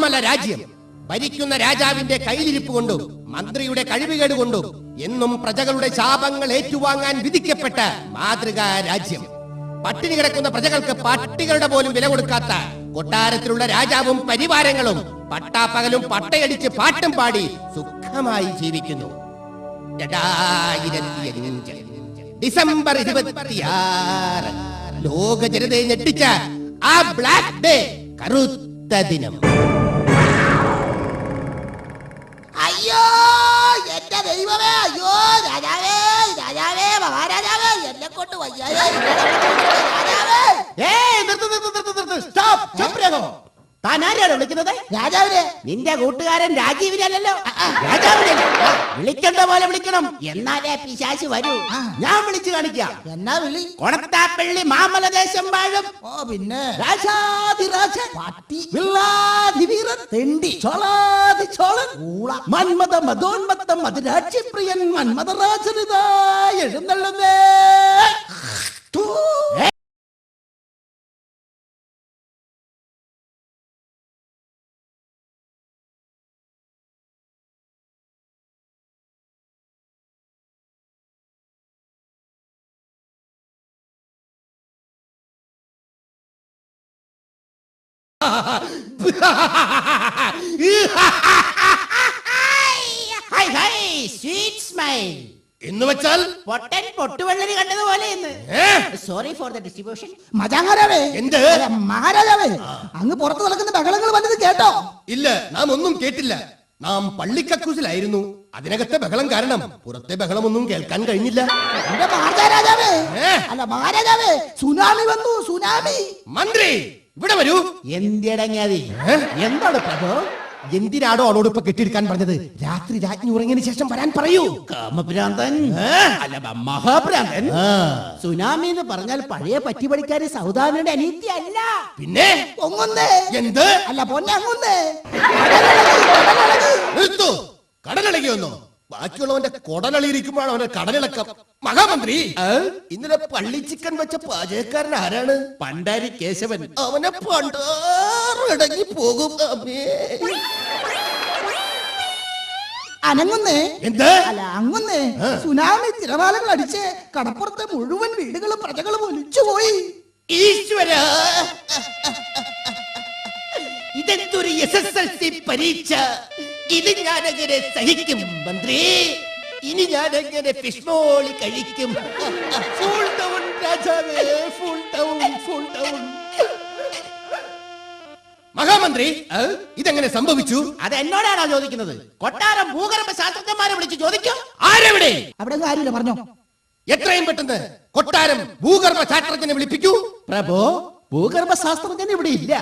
മാമല രാജ്യം ഭരിക്കുന്ന രാജാവിന്റെ കയ്യിലിരിപ്പ് കൊണ്ടും മന്ത്രിയുടെ കഴിവുകേട് കൊണ്ടും എന്നും പ്രജകളുടെ ശാപങ്ങൾ ഏറ്റുവാങ്ങാൻ വിധിക്കപ്പെട്ട മാതൃകാ രാജ്യം. പട്ടിണി കിടക്കുന്ന പ്രജകൾക്ക് പട്ടികളുടെ പോലും വില കൊടുക്കാത്ത കൊട്ടാരത്തിലുള്ള രാജാവും പരിവാരങ്ങളും പട്ടാപ്പകലും പട്ടയടിച്ച് പാട്ടും പാടി സുഖമായി ജീവിക്കുന്നു. 2005 ഡിസംബർ 26 ലോക ജനതയെ ഞെട്ടിച്ച ആ ബ്ലാക്ക് ഡേ, കറുത്ത ദിനം. അയ്യോ എന്റെ ദൈവമേ, അയ്യോ രാജാവേ, രാജാവേ, മഹാരാജാവേ, എന്നെ കൊണ്ട് വയ്യാതെ താൻ ആരെയാണ് വിളിക്കുന്നത്? രാജാവിനെ. നിന്റെ കൂട്ടുകാരൻ രാജീവിനല്ലോ. രാജാവിനെ വിളിക്കേണ്ട പോലെ വിളിക്കണം, എന്നാലേ പിശാച് വരൂ. ഞാൻ വിളിച്ചു കാണിക്കാം. എന്നാ വിളി? കൊണത്താപ്പള്ളി മാമലദേശം വാഴും. ഓ പിന്നെ രാജാതിരാജൻ, പട്ടി, വില്ലാതിവീരൻ, തെണ്ടി, ചോളാതി ചോളൻ, മന്മത മതോന്മത്തം മധുരാജ്യപ്രിയൻ മന്മതരാജനിതാ എഴുന്നള്ളുന്നേ. എന്ന് വെച്ചാൽ പൊട്ടൻ പൊട്ടുവെള്ളരി കണ്ടതുപോലെ. Sorry for the distribution. മജാഹാരാവേ. എന്ത്? മഹാരാജാവേ, അങ്ങ് പുറത്തു നടക്കുന്ന ബഹളങ്ങൾ വന്നത് കേട്ടോ? ഇല്ല, നാം ഒന്നും കേട്ടില്ല. നാം പള്ളിക്കക്കൂസിലായിരുന്നു. അതിനകത്തെ ബഹളം കാരണം പുറത്തെ ബഹളമൊന്നും കേൾക്കാൻ കഴിഞ്ഞില്ല. എന്റെ മഹാരാജാവേ, അല്ല മഹാരാജാവേ, സുനാമി വന്നു, സുനാമി. മന്ത്രി ഇവിടെ വരൂ. എന്തിടങ്ങിയാതി? എന്താണ് പ്രഭു? എന്തിനാടോ അവളോട് ഇപ്പൊ കെട്ടിയെടുക്കാൻ പറഞ്ഞത്? രാത്രി രാജ്ഞി ഉറങ്ങിയതിനു ശേഷം വരാൻ പറയൂ. കാമഭ്രാന്തൻ, അല്ല മഹാഭ്രാന്തൻ. സുനാമി എന്ന് പറഞ്ഞാൽ പഴയ പറ്റിപ്പടിക്കാരി സൗദാമിയുടെ അനീതി അല്ല, പിന്നെ പൊങ്ങുന്നേ. എന്ത്? അല്ല പൊന്നെ അങ്ങുന്നേ. നിർത്തു. കടലിളകിയൊന്നോ? ബാക്കിയുള്ളവന്റെ കൊടലളിയിരിക്കുമ്പോഴാണ് അവന്റെ കടലിളക്കം. മഹാമന്ത്രി, ഇന്നലെ പള്ളി ചിക്കൻ വെച്ച പാചകക്കാരൻ ആരാണ്? പണ്ടാരി കേശവൻ. അവനെ പണ്ടാറടങ്ങി പോകും. അനങ്ങുന്നേ. എന്ത്? അല്ല അങ്ങുന്നേ. സുനാമി തിരമാലകൾ അടിച്ച് കടപ്പുറത്തെ മുഴുവൻ വീടുകളും പ്രജകളും ഒലിച്ചുപോയി. ഈശ്വര, ഇതെന്തൊരു SSLC പരീക്ഷ! ഇത് ഞാനെങ്ങനെ സഹിക്കും മന്ത്രി? ഇനി ഞാനെങ്ങനെ ഫിഷ് മോളി കഴിക്കും? ഫുൾ ഡൗൺ രാജാവേ, full down, full down. Mahamantri, ഇതെങ്ങനെ സംഭവിച്ചു? അത് എന്നോടാണോ ചോദിക്കുന്നത്? കൊട്ടാരം ഭൂഗർഭ ശാസ്ത്രജ്ഞന്മാരെ വിളിച്ച് ചോദിക്കും. ആരെവിടെ? അവിടെ കാര്യമില്ല, പറഞ്ഞോ. എത്രയും പെട്ടെന്ന് കൊട്ടാരം ഭൂഗർഭ ശാസ്ത്രജ്ഞനെ വിളിപ്പിക്കൂ. പ്രഭു, ഭൂഗർഭ ശാസ്ത്രജ്ഞൻ ഇവിടെ ഇല്ല.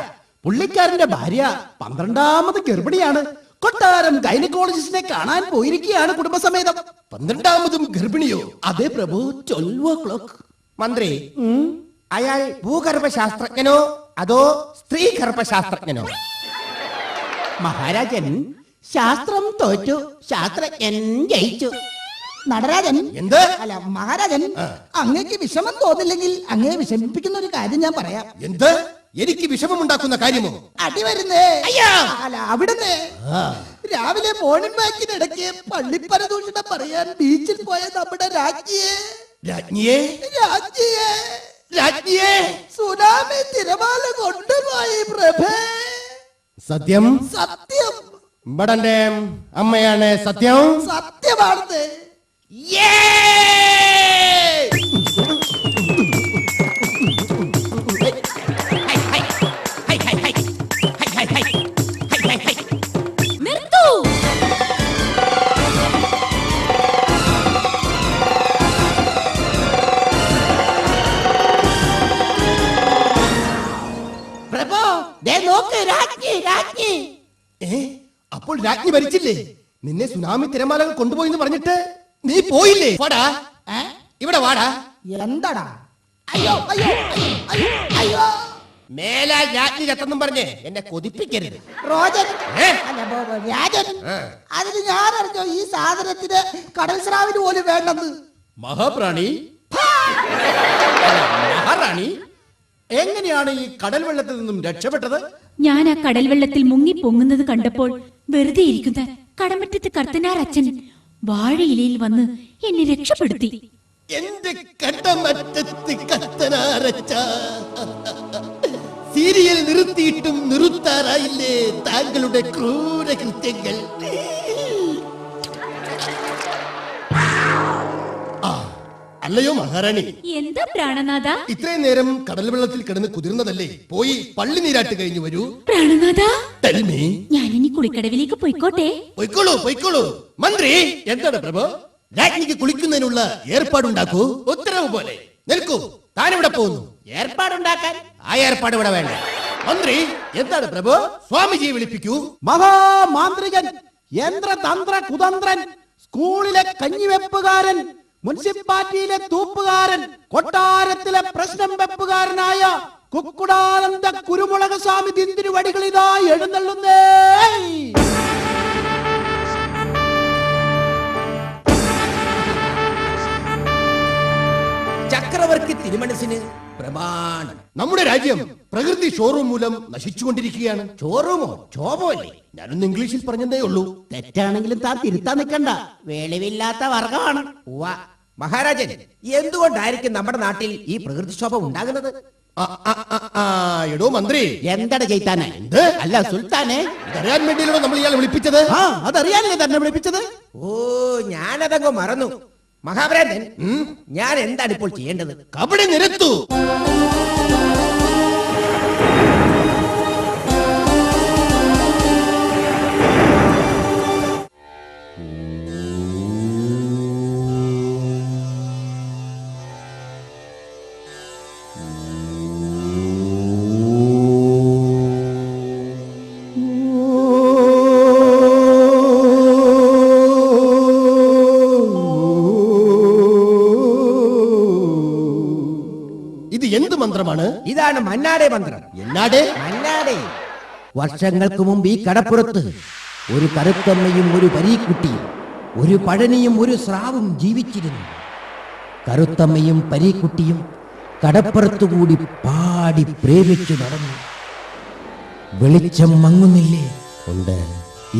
പുള്ളിക്കാരന്റെ ഭാര്യ 12ാമത് ഗർഭിണിയാണ്. കൊട്ടാരം ഗൈനക്കോളജിസ്റ്റിനെ കാണാൻ പോയിരിക്കുകയാണ് കുടുംബസമേതം. 12ാമതും ഗർഭിണിയോ? അതെ പ്രഭു, 12 o'clock. മന്ത്രി, അയാൾ ഭൂഗർഭ ശാസ്ത്രജ്ഞനോ അതോ സ്ത്രീ ഗർഭശാസ്ത്രജ്ഞനോ? മഹാരാജൻ, ശാസ്ത്രം തോറ്റു, ശാസ്ത്രജ്ഞൻ ജയിച്ചു. നടരാജൻ. എന്ത്? അല്ല മഹാരാജൻ, അങ്ങേക്ക് വിഷമം തോന്നില്ലെങ്കിൽ അങ്ങേ വിഷമിപ്പിക്കുന്ന ഒരു കാര്യം ഞാൻ പറയാം. എന്ത്? എനിക്ക് വിഷമമുണ്ടാക്കുന്ന കാര്യമോ? അടി വരുന്നേ. അയ്യോ! അല്ല അവിടുന്ന് രാവിലെ മോർണിംഗ് വാക്കിനിടയ്ക്ക് പള്ളിപ്പരദൂഷണം പറയാൻ ബീച്ചിൽ പോയ നമ്മുടെ രാജ്ഞിയെ സുനാമി തിരമാല കൊണ്ടുപോയി പ്രഭേ. സത്യം? സത്യം. ബടന്റെ അമ്മയാണ് സത്യം. സത്യമാണെന്ന്. അപ്പോൾ രാജ്ഞി ഭരിച്ചില്ലേ? നിന്നെ സുനാമി തിരമാലകൾ കൊണ്ടുപോയി എന്ന് പറഞ്ഞിട്ട് നീ പോയില്ലേ? വാടാ, ഇവിടെ വാടാ. എന്താടാ? അയ്യോ അയ്യോ അയ്യോ അയ്യോ. മേലാൽ രാജ്ഞി ചത്തെന്നും പറഞ്ഞ് എന്നെ കൊതിപ്പിക്കരുത്. റോജൻ, രാജൻ, അതിന് ഞാൻ അറിഞ്ഞോ ഈ സാധനത്തിന് കടൽ സ്രാവിന് പോലും വേണ്ടെന്ന്? മഹാപ്രാണി, മഹാറാണി, എങ്ങനെയാണ് ഈ കടൽ വെള്ളത്തിൽ നിന്നും രക്ഷപ്പെട്ടത്? ഞാൻ ആ കടൽ വെള്ളത്തിൽ മുങ്ങി പൊങ്ങുന്നത് കണ്ടപ്പോൾ വെറുതെ ഇരിക്കുന്ന കടമറ്റത്ത് കർത്തനാർ അച്ഛൻ വാഴയിലയിൽ വന്ന് എന്നെ രക്ഷപ്പെടുത്തി. എന്റെ കടമറ്റത്ത് കത്തനാരച്ച, സീരിയൽ നിർത്തിയിട്ടും നിർത്താറായില്ലേ താങ്കളുടെ ക്രൂര കൃത്യങ്ങൾ? അല്ലയോ മഹാറാണി, എന്താ പ്രാണനാഥ? ഇത്രയും നേരം കടൽ വെള്ളത്തിൽ കിടന്ന് കുതിർന്നതല്ലേ, പോയി പള്ളി നീരാട്ട് കഴിഞ്ഞു വരൂ. പ്രാണനാഥ, Tell me. ഞാനിനി കുളിക്കടവിലേക്ക് പോയിക്കോട്ടെ? പൊയ്ക്കോളൂ പൊയ്ക്കോളൂ. മന്ത്രി, എന്താണ് പ്രഭു? രാജ്ഞിക്ക് കുളിക്കുന്നതിനുള്ള ഏർപ്പാടുണ്ടാക്കൂ. ഉത്തരവ് പോലെ. നിൽക്കൂ, താനിവിടെ പോകുന്നു. ഏർപ്പാടുണ്ടാക്കാൻ ആ ഏർപ്പാട് ഇവിടെ വേണ്ട. മന്ത്രി, എന്താണ് പ്രഭു? സ്വാമിജിയെ വിളിപ്പിക്കൂ. മഹാമാന്ത്രികൻ, യന്ത്രതന്ത്ര കുതന്ത്രൻ, സ്കൂളിലെ കഞ്ഞിവെപ്പുകാരൻ, മുനിസിപ്പാലിറ്റിയിലെ തൂപ്പുകാരൻ, കൊട്ടാരത്തിലെ പ്രശ്നം വെപ്പുകാരനായ കുക്കുടാനന്ദ കുരുമുളക് സ്വാമി തിരുവടികളിതാ എഴുന്നള്ളുന്നേ. ചക്രവർത്തി തിരുമനസിന് പ്രമാണം. നമ്മുടെ രാജ്യം പ്രകൃതി ഷോറൂം മൂലം നശിച്ചുകൊണ്ടിരിക്കുകയാണ്. ചോറുമോ ചോമോ അല്ലേ? ഞാനൊന്ന് ഇംഗ്ലീഷിൽ പറഞ്ഞതേ ഉള്ളൂ. തെറ്റാണെങ്കിലും താൻ തിരുത്താൻ നിൽക്കണ്ട, വെളിവില്ലാത്ത വർഗമാണ്. മഹാരാജൻ, എന്തുകൊണ്ടായിരിക്കും നമ്മുടെ നാട്ടിൽ ഈ പ്രകൃതിക്ഷോഭം ഉണ്ടാകുന്നത്? എടോ മന്ത്രി, എന്താണ് ചെയ്താനെ? അല്ല സുൽത്താനെ, ഇതറിയാൻ വേണ്ടിയല്ലോ നമ്മൾ ഇയാളെ വിളിപ്പിച്ചത്. അതറിയാനല്ലേ തന്നെ വിളിപ്പിച്ചത്? ഓ, ഞാനതങ്ങ് മറന്നു. മഹാഭ്രാന്തൻ, ഞാൻ എന്താണ് ഇപ്പോൾ ചെയ്യേണ്ടത്? കബഡി നിരത്തു. ഇത് എന്ത് മന്ത്രമാണ്? ഇതാണ് മന്നാടെ മന്ത്രം. എന്നാടേ? മന്നാടെ. വർഷങ്ങൾക്ക് മുമ്പ് ഈ കടപ്പുറത്ത് ഒരു കറുത്തമ്മയും ഒരു പരീക്കുട്ടിയും, ഒരു പഴനിയും ഒരു സ്രാവും ജീവിച്ചിരുന്നു. കറുത്തമ്മയും പരീക്കുട്ടിയും കടപ്പുറത്തുകൂടി പാടി പ്രേമിച്ചു നടന്നു. വെളിച്ചം മങ്ങുന്നില്ലേ? ഉണ്ട്.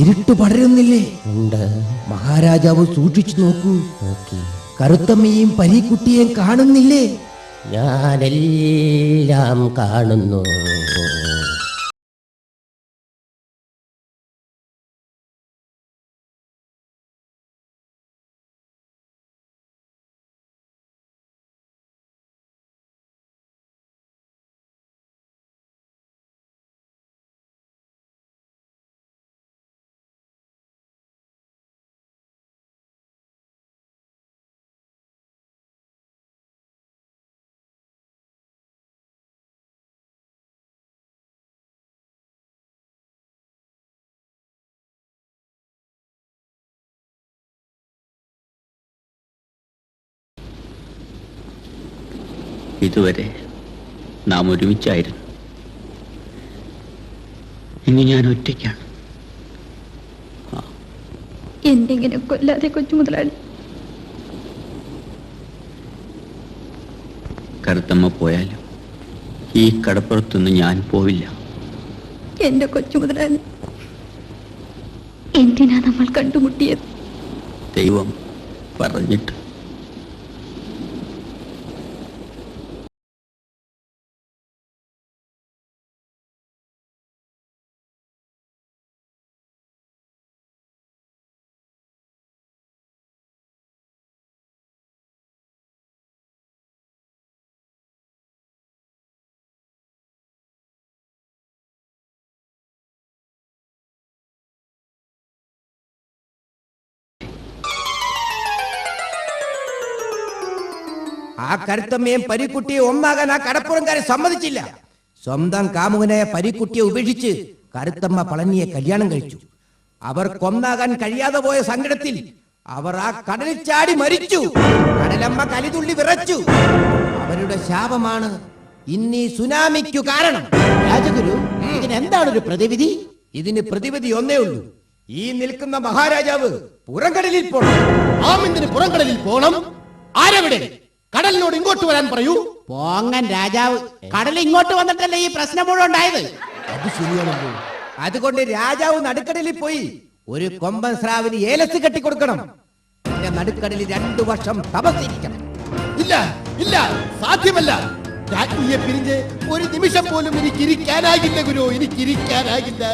ഇരുട്ട് പടരുന്നില്ലേ? ഉണ്ട്. മഹാരാജാവ് സൂക്ഷിച്ചു നോക്കൂ. കറുത്തമ്മയും പരീക്കുട്ടിയെയും കാണുന്നില്ലേ? ഞാനെല്ലാം കാണുന്നു. ഇതുവരെ നാം ഒരുമിച്ചായിരുന്നു. ഇനി ഞാൻ ഒറ്റയ്ക്കാണ്. എന്തെങ്ങനെ കൊല്ലാതെ കൊച്ചു മുതലാളി. കറുത്തമ്മ പോയാലും ഈ കടപ്പുറത്തൊന്നും ഞാൻ പോവില്ല. എന്റെ കൊച്ചു മുതലാളി, എന്തിനാ നമ്മൾ കണ്ടുമുട്ടിയത്? ദൈവം പറഞ്ഞിട്ട്. ആ കരുത്തമ്മയും പരീക്കുട്ടിയെ ഒന്നാകാൻ ആ കടപ്പുറംകാരെ സമ്മതിച്ചില്ല. സ്വന്തം കാമുകനായ പരീക്കുട്ടിയെ ഉപേക്ഷിച്ച് കരുത്തമ്മ പളനിയെ കല്യാണം കഴിച്ചു. അവർ കൊന്നാകാൻ കഴിയാതെ പോയ സങ്കടത്തിൽ അവർ ആ കടലിൽ ചാടി മരിച്ചു. കടലമ്മ കലിതുള്ളി വിറച്ചു. അവരുടെ ശാപമാണ് ഇന്നീ സുനാമിക്കു കാരണം. രാജഗുരു, ഇതിന് എന്താണ് ഒരു പ്രതിവിധി? ഇതിന് പ്രതിവിധി ഒന്നേ ഉള്ളൂ. ഈ നിൽക്കുന്ന മഹാരാജാവ് പുറംകടലിൽ പോണം. ആമിന്തിന് പുറംകടലിൽ പോണം. ആരെവിടെ? കടലിനോട് ഇങ്ങോട്ട് വരാൻ പറയൂ. പോങ്ങൻ രാജാവ് കടൽ ഇങ്ങോട്ട് വന്നിട്ടല്ലേ ഈ പ്രശ്നം മുഴുവൻ ഉണ്ടായത്. അത് ശരിയാണല്ലോ. അതുകൊണ്ട് രാജാവ് നടുക്കടലിൽ പോയി ഒരു കൊമ്പൻ സ്രാവിന് ഏലസ് കെട്ടിക്കൊടുക്കണം. പിന്നെ നടുക്കടലിൽ 2 വർഷം തപസ്സിരിക്കണം. ഇല്ല ഇല്ല, സാധ്യമല്ല. രാജ്ഞിയെ പിരിഞ്ഞ് ഒരു നിമിഷം പോലും എനിക്കിരിക്കാനാകില്ല ഗുരു, എനിക്കിരിക്കാനാകില്ല.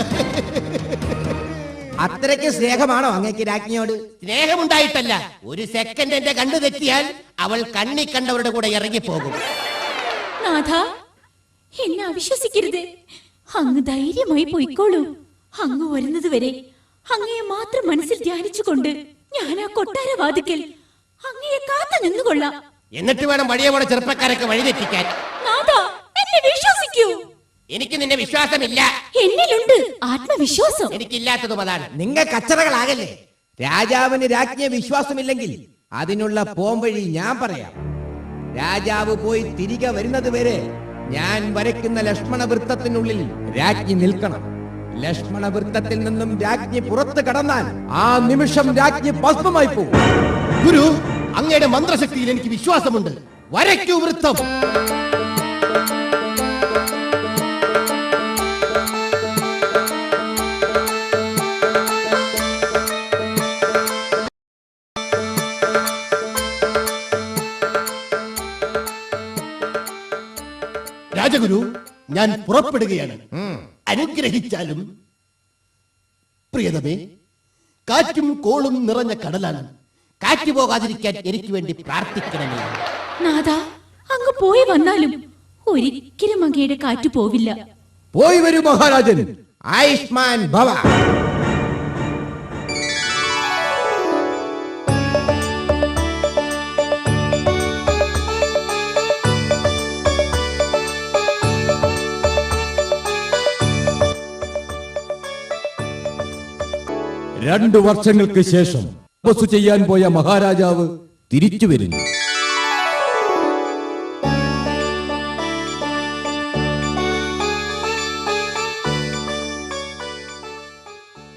അത്രയ്ക്ക് സ്നേഹമാണോ അങ്ങേക്ക് രാജ്ഞിയോട്? സ്നേഹമുണ്ടായിട്ടല്ല, ഒരു സെക്കൻഡ് എന്റെ കണ്ണു തെറ്റിയാൽ അവൾ കണ്ണി കണ്ടവരുടെ കൂടെ ഇറങ്ങിപ്പോകും. നാഥ, എന്നെ അവിശ്വസിക്കരുത്. അങ്ങ് ധൈര്യമായി പോയിക്കോളൂ. അങ്ങ് വരുന്നത് വരെ അങ്ങയെ മാത്രം മനസ്സിൽ ധ്യാനിച്ചുകൊണ്ട് ഞാൻ ആ കൊട്ടാരവാതിക്കൽ അങ്ങയെ കാത്തു നിന്നുകൊള്ളാം. എന്നിട്ട് വേണം വഴിയെ പോണ ചെറുപ്പക്കാരൊക്കെ വഴിതെറ്റിക്കാൻ. നാഥ, എന്നെ വിശ്വസിക്കൂ. എനിക്ക് നിന്നെ വിശ്വാസമില്ല. എന്നിലുണ്ട് ആത്മവിശ്വാസം. എനിക്കില്ലാത്തതും അതാണ്. നിങ്ങൾ കച്ചറകളാകല്ലേ. രാജാവിന് രാജ്ഞിയെ വിശ്വാസമില്ലെങ്കിൽ അതിനുള്ള പോംവഴി ഞാൻ പറയാം. രാജാവ് പോയി തിരികെ വരുന്നത് വരെ ഞാൻ വരയ്ക്കുന്ന ലക്ഷ്മണ വൃത്തത്തിനുള്ളിൽ രാജ്ഞി നിൽക്കണം. ലക്ഷ്മണ വൃത്തത്തിൽ നിന്നും രാജ്ഞി പുറത്തു കടന്നാൽ ആ നിമിഷം രാജ്ഞി ഭസ്മമായി പോകും. ഗുരു, അങ്ങയുടെ മന്ത്രശക്തിയിൽ എനിക്ക് വിശ്വാസമുണ്ട്. വരയ്ക്കൂ വൃത്തം. രാജഗുരു, ഞാൻ പുറപ്പെടുകയാണ്. അനുഗ്രഹിച്ചാലും. പ്രിയതമേ, കാറ്റും കോളും നിറഞ്ഞ കടലാണ്. കാറ്റ് പോകാതിരിക്കാൻ എനിക്ക് വേണ്ടി പ്രാർത്ഥിക്കണമേ. നാഥ, അങ്ങ് പോയി വന്നാലും ഒരിക്കലും അങ്ങയുടെ കാറ്റ് പോവില്ല. പോയി വരൂ മഹാരാജൻ. ആയുഷ്മാൻ ഭവ. രണ്ടു വർഷങ്ങൾക്ക് ശേഷം തപസ്സു ചെയ്യാൻ പോയ മഹാരാജാവ് തിരിച്ചു വരുന്നു.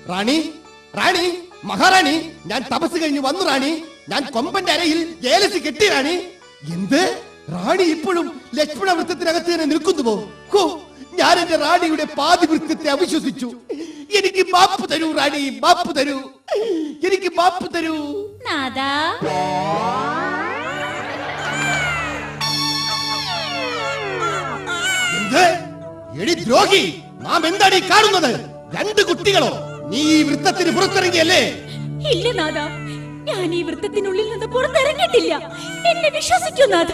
റാണി, റാണി, മഹാറാണി, ഞാൻ തപസ് കഴിഞ്ഞ് വന്നു റാണി. ഞാൻ കൊമ്പന്റെ അരയിൽ ഏലസ് കെട്ടി റാണി. എന്ത്? റാണി ഇപ്പോഴും ലക്ഷ്മണ വൃത്തത്തിനകത്ത് തന്നെ നിൽക്കുന്നുവോ? ഹോ, ഞാൻ എന്റെ റാണിയുടെ പാതി വൃത്തത്തെ അവിശ്വസിച്ചു. എനിക്ക് മാപ്പ് തരൂ റാണി, മാപ്പ് തരൂ, എനിക്ക് മാപ്പ് തരൂ. നാഥ, എന്ത്? എടി ദ്രോഹി, നാം എന്താണ് ഈ കാണുന്നത്? 2 കുട്ടികളോ? നീ ഈ വൃത്തത്തിന് പുറത്തിറങ്ങിയല്ലേ? ഇല്ല നാഥ, ഞാൻ ഈ വൃത്തത്തിനുള്ളിൽ നിന്ന് പുറത്തിറങ്ങിയിട്ടില്ല. എന്നെ വിശ്വസിക്കൂ നാഥ.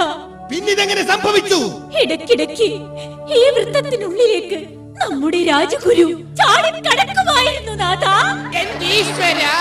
പിന്നിതെങ്ങനെ സംഭവിച്ചു? ഇടയ്ക്കിടയ്ക്ക് ഈ വൃത്തത്തിനുള്ളിലേക്ക് നമ്മുടെ രാജഗുരു ചാടി കടക്കുമായിരുന്നു നാഥ. എന്റെ ഈശ്വരാ.